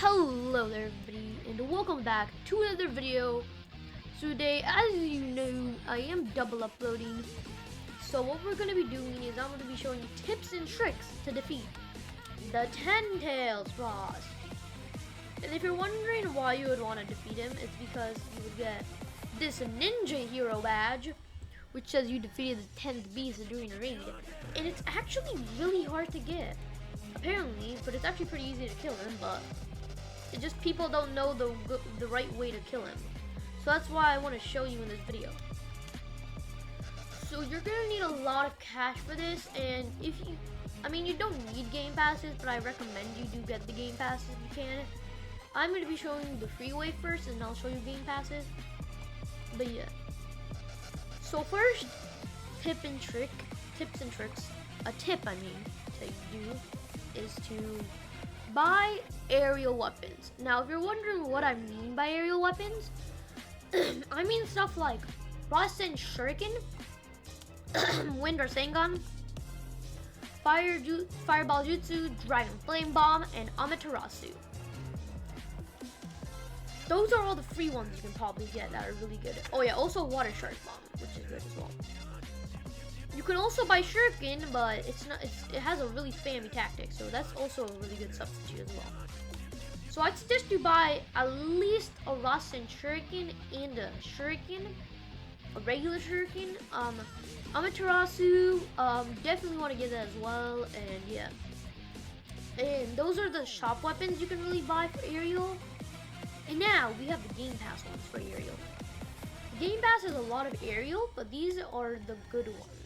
Hello there everybody and welcome back to another video. So today, as you know, I am double uploading. So what we're going to be doing is I'm going to be showing you tips and tricks to defeat the 10 Tails boss. And if you're wondering why you would want to defeat him, it's because you would get this ninja hero badge, which says you defeated the 10th beast during a raid. And it's actually really hard to get, apparently, but it's actually pretty easy to kill him, but it's just people don't know the right way to kill him. So that's why I want to show you in this video. So you're gonna need a lot of cash for this, and if you, you don't need game passes, but I recommend you do get the game passes if you can. I'm gonna be showing you the free way first, and I'll show you game passes. But yeah. So first, tips and tricks. A tip to do is to buy aerial weapons. Now, if you're wondering what I mean by aerial weapons, I mean stuff like Rasen Shuriken, Wind Rasengan, Fireball Jutsu, Dragon Flame Bomb, and Amaterasu. Those are all the free ones you can probably get that are really good. Oh yeah, also Water Shark Bomb, which is good as well. You can also buy Shuriken, but it has a really spammy tactic, so that's also a really good substitute as well. So I'd suggest you buy at least a Rasen Shuriken and a Shuriken, a regular Shuriken. Amaterasu, definitely want to get that as well, and yeah. And those are the shop weapons you can really buy for aerial. And now we have the Game Pass ones for aerial. The Game Pass has a lot of aerial, but these are the good ones.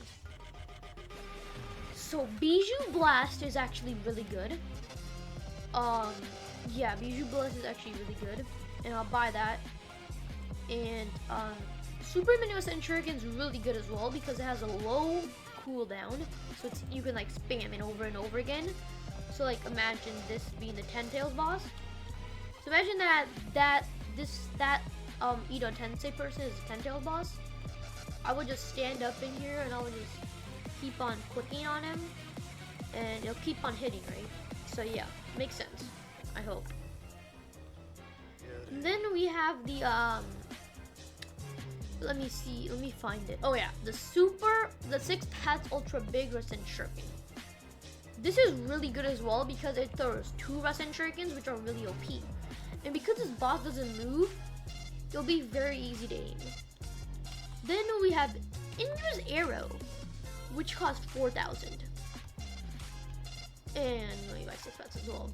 So Bijou Blast is actually really good. Yeah, Bijou Blast is actually really good, and I'll buy that. And Super Minuous Shuriken is really good as well because it has a low cooldown, so you can like spam it over and over again. So like imagine this being the 10 Tails boss. So imagine that Edo Tensei person is a 10 Tails boss. I would just stand up in here and I would just keep on clicking on him, and it'll keep on hitting, right? So yeah, makes sense, I hope. And then we have the let me find it. Oh yeah, the 6 Pats Ultra Big Rasen Shuriken. This is really good as well because it throws 2 Rasen Shurikens, which are really OP. And because this boss doesn't move, it'll be very easy to aim. Then we have Indra's Arrow, which costs 4,000. And let me buy 6 pets as well.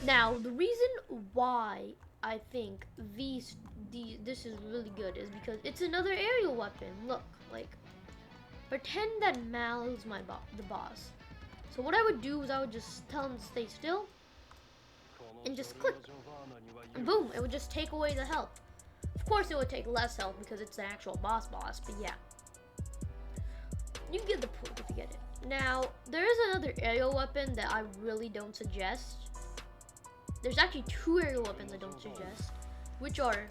Now, the reason why I think this is really good is because it's another aerial weapon. Look, like, pretend that Mal is the boss. So what I would do is I would just tell him to stay still and just click. And boom, it would just take away the health. Of course, it would take less health because it's the actual boss, but yeah. You get the point if you get it. Now, there is another aerial weapon that I really don't suggest. There's actually 2 aerial weapons I don't suggest, which are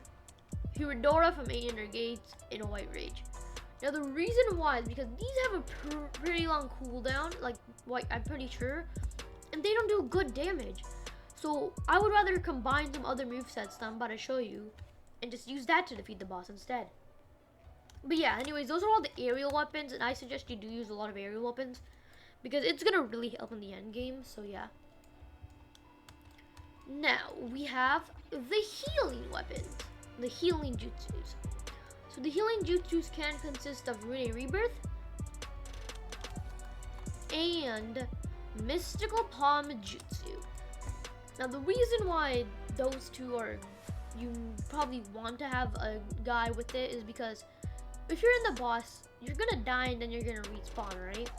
Hiradora from 800 Gates and a White Rage. Now, the reason why is because these have a pretty long cooldown, like I'm pretty sure, and they don't do good damage. So I would rather combine some other movesets that I'm about to show you and just use that to defeat the boss instead. But yeah, anyways, those are all the aerial weapons, and I suggest you do use a lot of aerial weapons because it's gonna really help in the end game. So yeah. Now we have the healing weapons, the healing jutsus. So the healing jutsus can consist of Rune Rebirth and Mystical Palm Jutsu. Now the reason why those 2 are, you probably want to have a guy with it, is because if you're in the boss, you're gonna die and then you're gonna respawn, right?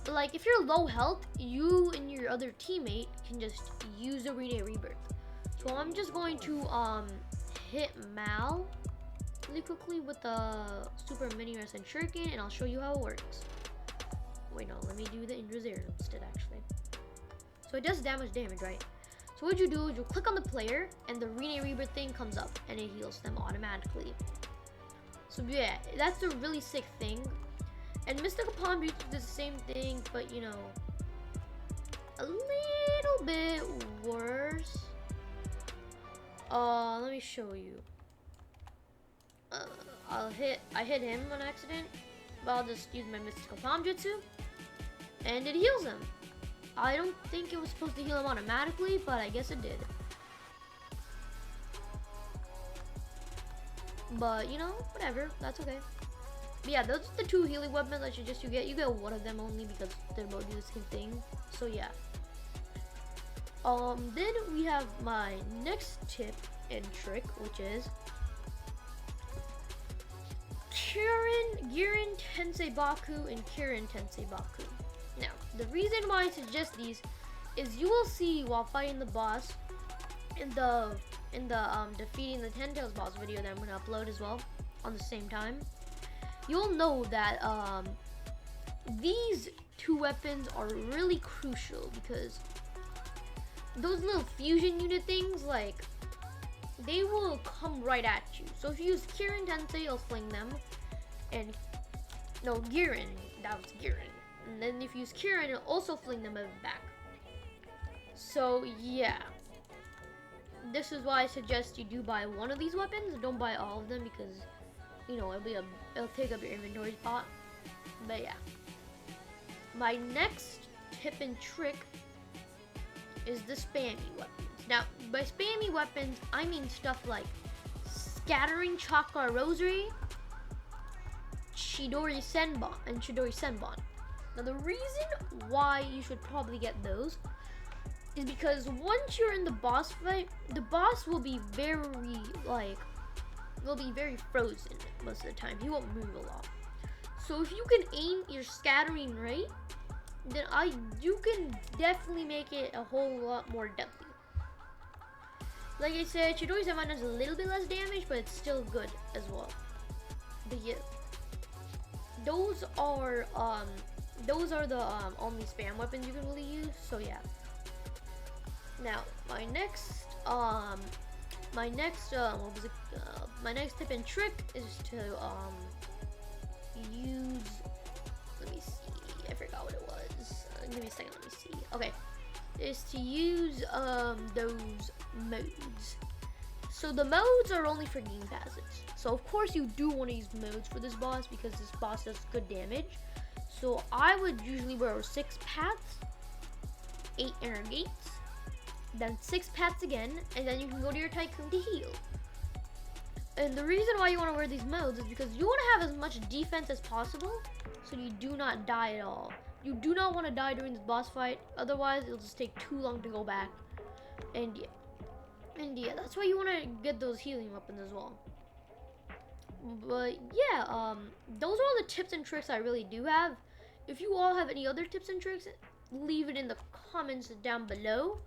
But like if you're low health, you and your other teammate can just use the Rune Rebirth. So I'm just going to hit Mal really quickly with the Super Mini Rasen Shuriken, and I'll show you how it works. Wait, no, let me do the Indra's Arrow instead, actually. So it does damage, right? So what you do is you click on the player, and the Rune Rebirth thing comes up, and it heals them automatically. So yeah, that's a really sick thing. And Mystical Palm Jutsu does the same thing, but you know, a little bit worse. show you. I hit him on accident, but I'll just use my mystical palm jutsu, and it heals him. I don't think it was supposed to heal him automatically, but I guess it did. But you know, whatever, that's okay. But yeah, those are the two healing weapons I suggest you get. You get one of them only because they're both do the same thing. So yeah. Then we have my next tip and trick, which is Girin Tensei Baku and Kirin Tensei Baku. Now, the reason why I suggest these is you will see while fighting the boss in the defeating the Ten Tails boss video that I'm gonna upload as well on the same time. You'll know that these two weapons are really crucial because those little fusion unit things, like, they will come right at you. So if you use Kirin Tensei, you'll fling them. And no, Girin, that was Girin. And then if you use Kirin, it'll also fling them back. So yeah, this is why I suggest you do buy one of these weapons. Don't buy all of them because, you know, it'll take up your inventory spot. But yeah, my next tip and trick is the spammy weapons. Now, by spammy weapons, I mean stuff like Scattering Chakra Rosary, Chidori Senbon. Now, the reason why you should probably get those is because once you're in the boss fight, the boss will be very frozen most of the time. He won't move a lot. So if you can aim your scattering right, then you can definitely make it a whole lot more deadly. Like I said, Chidori Senbon does a little bit less damage, but it's still good as well. But yeah, those are the only spam weapons you can really use. So yeah. Now my next tip and trick is to use. Let me see. I forgot what it was. Give me a second. Let me see. Okay, is to use those modes. So the modes are only for game passes. So of course you do want to use modes for this boss because this boss does good damage. So I would usually wear 6 paths, 8 inner gates, then 6 paths again, and then you can go to your tycoon to heal. And the reason why you want to wear these modes is because you want to have as much defense as possible so you do not die at all. You do not want to die during this boss fight, otherwise it'll just take too long to go back. And yeah, that's why you want to get those healing weapons as well. But yeah, those are all the tips and tricks I really do have. If you all have any other tips and tricks, leave it in the comments down below.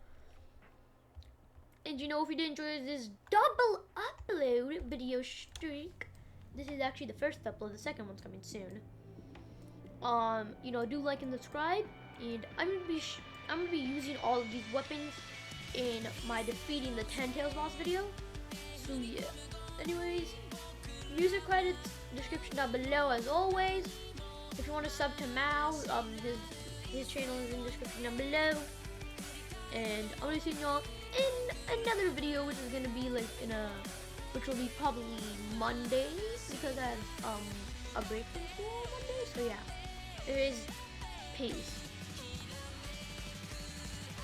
And you know, if you did enjoy this double upload video streak, this is actually the first upload, the second one's coming soon. You know, do like and subscribe, and I'm gonna be using all of these weapons in my defeating the Ten Tails boss video. So yeah. Anyways, user credits description down below as always. If you want to sub to Mao, his channel is in the description down below. And I'm gonna see y'all in another video, which is gonna be which will be probably Monday because I have a break from school on Monday. So yeah, there is peace.